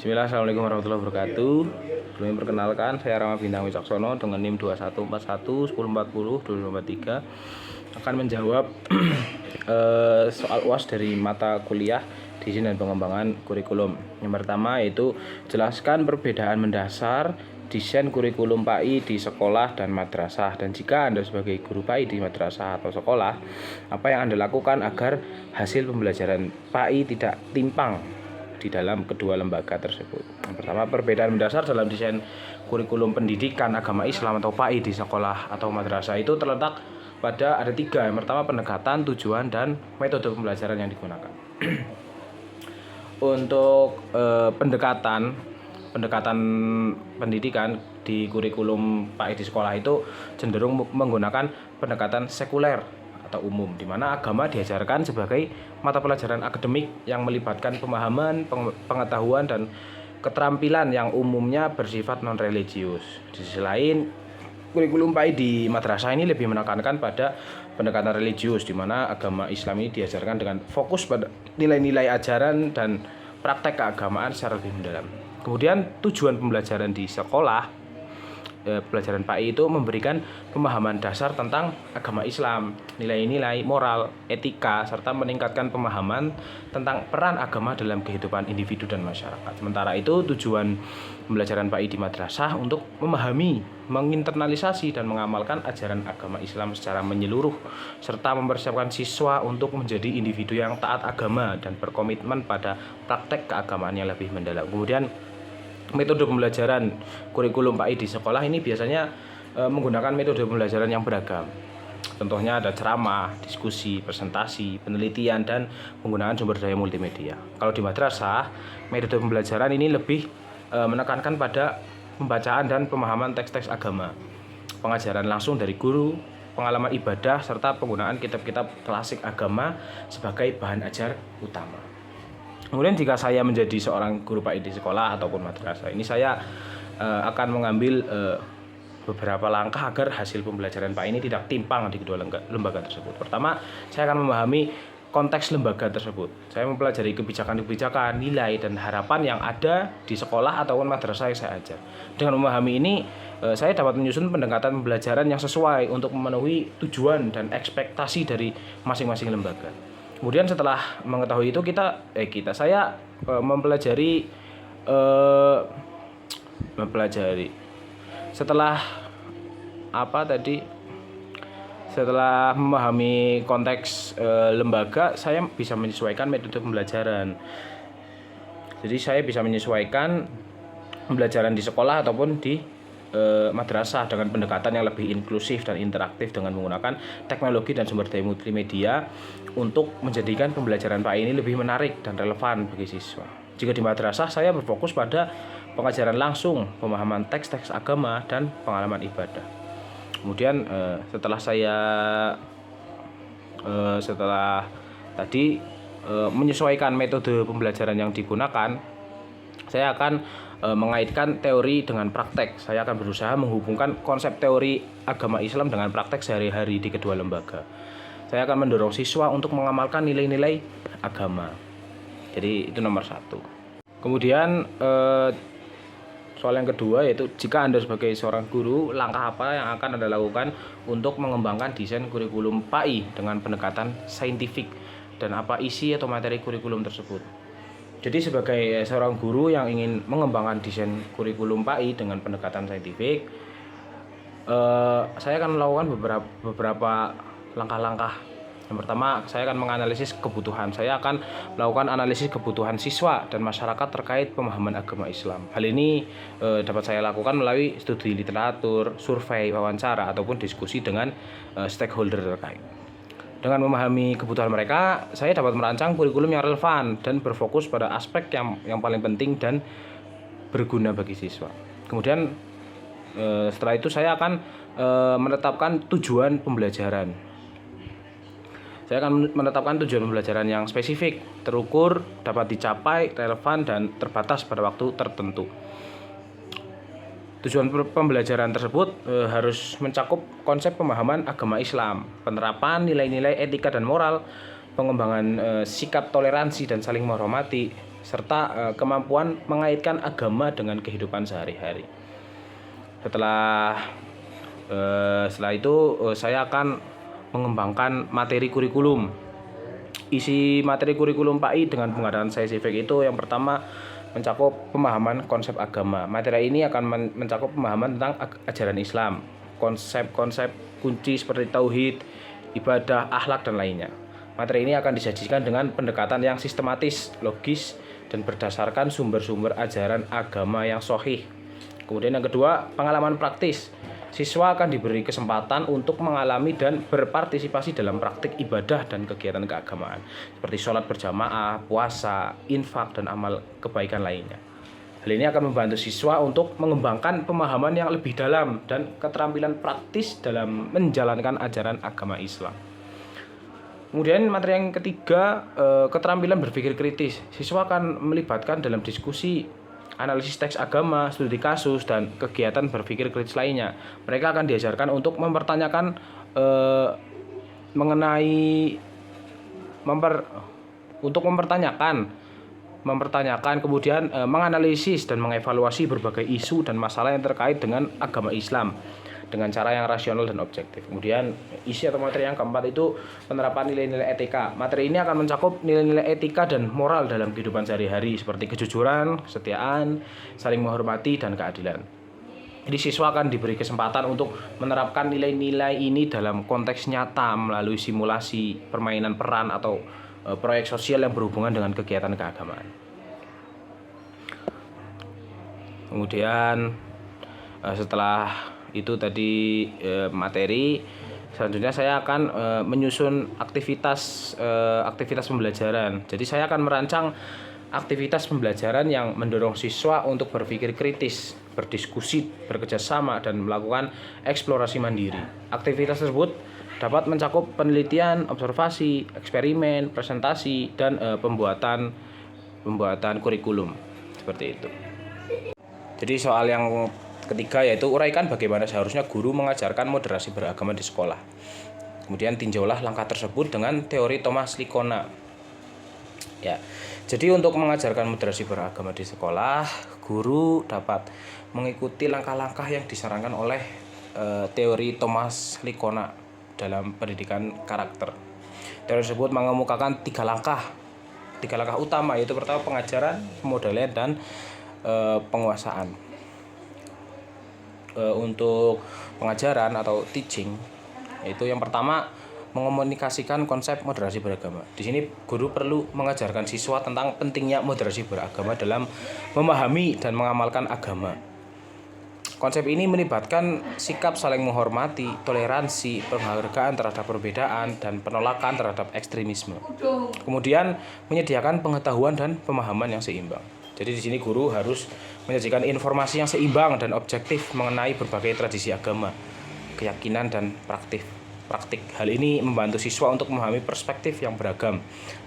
Bismillah, assalamualaikum warahmatullahi wabarakatuh. Sebelumnya perkenalkan, saya Rama Bintang Wicaksono dengan NIM 2141 1040 2023 akan menjawab soal UAS dari mata kuliah desain dan pengembangan kurikulum. Yang pertama yaitu jelaskan perbedaan mendasar desain kurikulum PAI di sekolah dan madrasah, dan jika Anda sebagai guru PAI di madrasah atau sekolah, apa yang Anda lakukan agar hasil pembelajaran PAI tidak timpang di dalam kedua lembaga tersebut. Yang pertama, perbedaan mendasar dalam desain kurikulum pendidikan agama Islam atau PAI di sekolah atau madrasah itu terletak pada ada tiga. Yang pertama, pendekatan, tujuan, dan metode pembelajaran yang digunakan. Untuk pendekatan pendidikan di kurikulum PAI di sekolah itu cenderung menggunakan pendekatan sekuler atau umum, di mana agama diajarkan sebagai mata pelajaran akademik yang melibatkan pemahaman, pengetahuan, dan keterampilan yang umumnya bersifat non-religius. Di sisi lain, kurikulum PAI di madrasah ini lebih menekankan pada pendekatan religius, di mana agama Islam ini diajarkan dengan fokus pada nilai-nilai ajaran dan praktek keagamaan secara lebih mendalam. Kemudian tujuan pembelajaran di sekolah, pelajaran PAI itu memberikan pemahaman dasar tentang agama Islam, nilai-nilai moral, etika, serta meningkatkan pemahaman tentang peran agama dalam kehidupan individu dan masyarakat. Sementara itu, tujuan pembelajaran PAI di madrasah untuk memahami, menginternalisasi, dan mengamalkan ajaran agama Islam secara menyeluruh, serta mempersiapkan siswa untuk menjadi individu yang taat agama dan berkomitmen pada praktek keagamaan yang lebih mendalam. Kemudian, metode pembelajaran kurikulum PAI di sekolah ini biasanya menggunakan metode pembelajaran yang beragam. Contohnya ada ceramah, diskusi, presentasi, penelitian, dan penggunaan sumber daya multimedia. Kalau di madrasah, metode pembelajaran ini lebih menekankan pada pembacaan dan pemahaman teks-teks agama, pengajaran langsung dari guru, pengalaman ibadah, serta penggunaan kitab-kitab klasik agama sebagai bahan ajar utama. Kemudian jika saya menjadi seorang guru PAI di sekolah ataupun madrasah, ini saya akan mengambil beberapa langkah agar hasil pembelajaran PAI ini tidak timpang di kedua lembaga tersebut. Pertama, saya akan memahami konteks lembaga tersebut. Saya mempelajari kebijakan-kebijakan, nilai, dan harapan yang ada di sekolah ataupun madrasah yang saya ajar. Dengan memahami ini, saya dapat menyusun pendekatan pembelajaran yang sesuai untuk memenuhi tujuan dan ekspektasi dari masing-masing lembaga. Kemudian setelah mengetahui itu saya mempelajari setelah memahami konteks lembaga, saya bisa menyesuaikan metode pembelajaran. Jadi saya bisa menyesuaikan pembelajaran di sekolah ataupun di madrasah dengan pendekatan yang lebih inklusif dan interaktif dengan menggunakan teknologi dan sumber daya multimedia untuk menjadikan pembelajaran PAI ini lebih menarik dan relevan bagi siswa. Jika di madrasah, saya berfokus pada pengajaran langsung, pemahaman teks-teks agama, dan pengalaman ibadah. Kemudian setelah menyesuaikan metode pembelajaran yang digunakan, saya akan mengaitkan teori dengan praktek. Saya akan berusaha menghubungkan konsep teori agama Islam dengan praktek sehari-hari di kedua lembaga. Saya akan mendorong siswa untuk mengamalkan nilai-nilai agama. Jadi itu nomor satu. Kemudian soal yang kedua yaitu jika Anda sebagai seorang guru, langkah apa yang akan Anda lakukan untuk mengembangkan desain kurikulum PAI dengan pendekatan saintifik, dan apa isi atau materi kurikulum tersebut. Jadi sebagai seorang guru yang ingin mengembangkan desain kurikulum PAI dengan pendekatan saintifik, saya akan melakukan beberapa langkah-langkah. Yang pertama, saya akan menganalisis kebutuhan. Saya akan melakukan analisis kebutuhan siswa dan masyarakat terkait pemahaman agama Islam. Hal ini dapat saya lakukan melalui studi literatur, survei, wawancara, ataupun diskusi dengan stakeholder terkait. Dengan memahami kebutuhan mereka, saya dapat merancang kurikulum yang relevan dan berfokus pada aspek yang paling penting dan berguna bagi siswa. Kemudian setelah itu saya akan menetapkan tujuan pembelajaran. Saya akan menetapkan tujuan pembelajaran yang spesifik, terukur, dapat dicapai, relevan, dan terbatas pada waktu tertentu. Tujuan pembelajaran tersebut harus mencakup konsep pemahaman agama Islam, penerapan nilai-nilai etika dan moral, pengembangan sikap toleransi dan saling menghormati, serta kemampuan mengaitkan agama dengan kehidupan sehari-hari. Setelah itu saya akan mengembangkan materi kurikulum. Isi materi kurikulum PAI dengan pengadaan saya civic itu yang pertama mencakup pemahaman konsep agama. Materi ini akan mencakup pemahaman tentang ajaran Islam, konsep-konsep kunci seperti tauhid, ibadah, akhlak, dan lainnya. Materi ini akan disajikan dengan pendekatan yang sistematis, logis, dan berdasarkan sumber-sumber ajaran agama yang sahih. Kemudian yang kedua, pengalaman praktis. Siswa akan diberi kesempatan untuk mengalami dan berpartisipasi dalam praktik ibadah dan kegiatan keagamaan seperti sholat berjamaah, puasa, infak, dan amal kebaikan lainnya. Hal ini akan membantu siswa untuk mengembangkan pemahaman yang lebih dalam dan keterampilan praktis dalam menjalankan ajaran agama Islam. Kemudian materi yang ketiga, keterampilan berpikir kritis. Siswa akan melibatkan dalam diskusi, analisis teks agama, studi kasus, dan kegiatan berpikir kritis lainnya. Mereka akan diajarkan untuk mempertanyakan kemudian menganalisis dan mengevaluasi berbagai isu dan masalah yang terkait dengan agama Islam dengan cara yang rasional dan objektif. Kemudian isi atau materi yang keempat itu penerapan nilai-nilai etika. Materi ini akan mencakup nilai-nilai etika dan moral dalam kehidupan sehari-hari seperti kejujuran, kesetiaan, saling menghormati, dan keadilan. Jadi siswa akan diberi kesempatan untuk menerapkan nilai-nilai ini dalam konteks nyata melalui simulasi, permainan peran, atau proyek sosial yang berhubungan dengan kegiatan keagamaan. Kemudian setelah itu tadi materi, selanjutnya saya akan menyusun aktivitas pembelajaran. Jadi saya akan merancang aktivitas pembelajaran yang mendorong siswa untuk berpikir kritis, berdiskusi, bekerjasama, dan melakukan eksplorasi mandiri. Aktivitas tersebut dapat mencakup penelitian, observasi, eksperimen, presentasi, dan pembuatan kurikulum seperti itu. Jadi soal yang ketiga yaitu uraikan bagaimana seharusnya guru mengajarkan moderasi beragama di sekolah. Kemudian tinjaulah langkah tersebut dengan teori Thomas Likona. Ya, jadi untuk mengajarkan moderasi beragama di sekolah, guru dapat mengikuti langkah-langkah yang disarankan oleh teori Thomas Likona dalam pendidikan karakter. Teori tersebut mengemukakan tiga langkah utama, yaitu pertama pengajaran, pemodelan, dan penguasaan. Untuk pengajaran atau teaching, itu yang pertama mengomunikasikan konsep moderasi beragama. Di sini guru perlu mengajarkan siswa tentang pentingnya moderasi beragama dalam memahami dan mengamalkan agama. Konsep ini melibatkan sikap saling menghormati, toleransi, penghargaan terhadap perbedaan, dan penolakan terhadap ekstremisme. Kemudian menyediakan pengetahuan dan pemahaman yang seimbang. Jadi di sini guru harus menyajikan informasi yang seimbang dan objektif mengenai berbagai tradisi agama, keyakinan, dan praktik. Hal ini membantu siswa untuk memahami perspektif yang beragam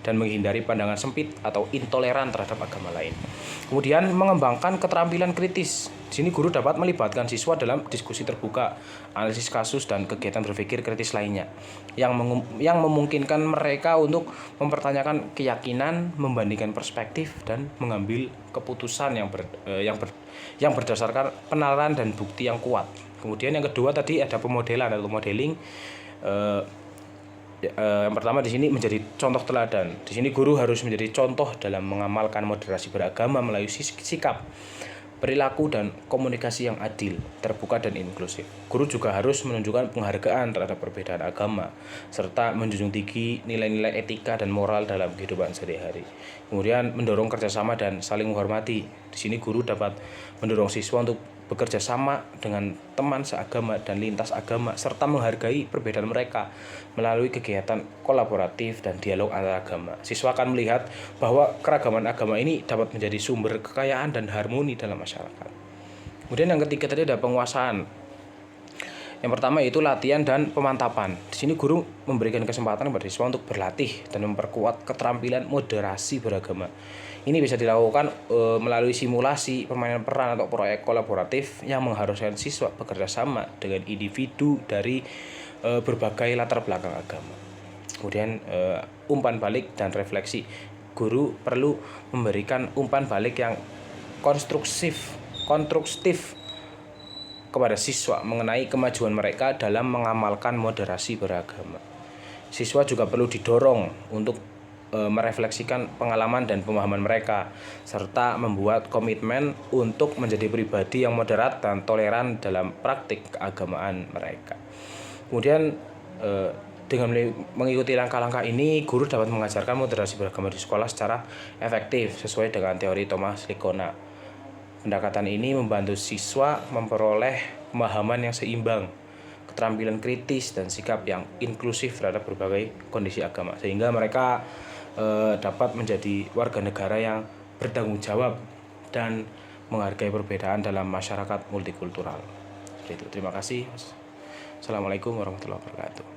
dan menghindari pandangan sempit atau intoleran terhadap agama lain. Kemudian mengembangkan keterampilan kritis. Di sini guru dapat melibatkan siswa dalam diskusi terbuka, analisis kasus, dan kegiatan berpikir kritis lainnya yang memungkinkan mereka untuk mempertanyakan keyakinan, membandingkan perspektif, dan mengambil keputusan yang berdasarkan penalaran dan bukti yang kuat. Kemudian yang kedua tadi ada pemodelan atau modeling. Yang pertama di sini menjadi contoh teladan. Di sini guru harus menjadi contoh dalam mengamalkan moderasi beragama melalui sikap, perilaku, dan komunikasi yang adil, terbuka, dan inklusif. Guru juga harus menunjukkan penghargaan terhadap perbedaan agama serta menjunjung tinggi nilai-nilai etika dan moral dalam kehidupan sehari-hari. Kemudian mendorong kerjasama dan saling menghormati. Di sini guru dapat mendorong siswa untuk bekerja sama dengan teman seagama dan lintas agama serta menghargai perbedaan mereka melalui kegiatan kolaboratif dan dialog antar agama. Siswa akan melihat bahwa keragaman agama ini dapat menjadi sumber kekayaan dan harmoni dalam masyarakat. Kemudian yang ketiga tadi ada penguasaan. Yang pertama yaitu latihan dan pemantapan. Di sini guru memberikan kesempatan kepada siswa untuk berlatih dan memperkuat keterampilan moderasi beragama. Ini bisa dilakukan melalui simulasi, permainan peran, atau proyek kolaboratif yang mengharuskan siswa bekerja sama dengan individu dari berbagai latar belakang agama. Kemudian umpan balik dan refleksi. guru perlu memberikan umpan balik yang konstruktif kepada siswa mengenai kemajuan mereka dalam mengamalkan moderasi beragama. Siswa juga perlu didorong untuk merefleksikan pengalaman dan pemahaman mereka, serta membuat komitmen untuk menjadi pribadi yang moderat dan toleran dalam praktik keagamaan mereka. Kemudian dengan mengikuti langkah-langkah ini, guru dapat mengajarkan moderasi beragama di sekolah secara efektif sesuai dengan teori Thomas Likona. Pendekatan ini membantu siswa memperoleh pemahaman yang seimbang, keterampilan kritis, dan sikap yang inklusif terhadap berbagai kondisi agama, sehingga mereka dapat menjadi warga negara yang bertanggung jawab dan menghargai perbedaan dalam masyarakat multikultural. Itu. Terima kasih. Assalamualaikum warahmatullahi wabarakatuh.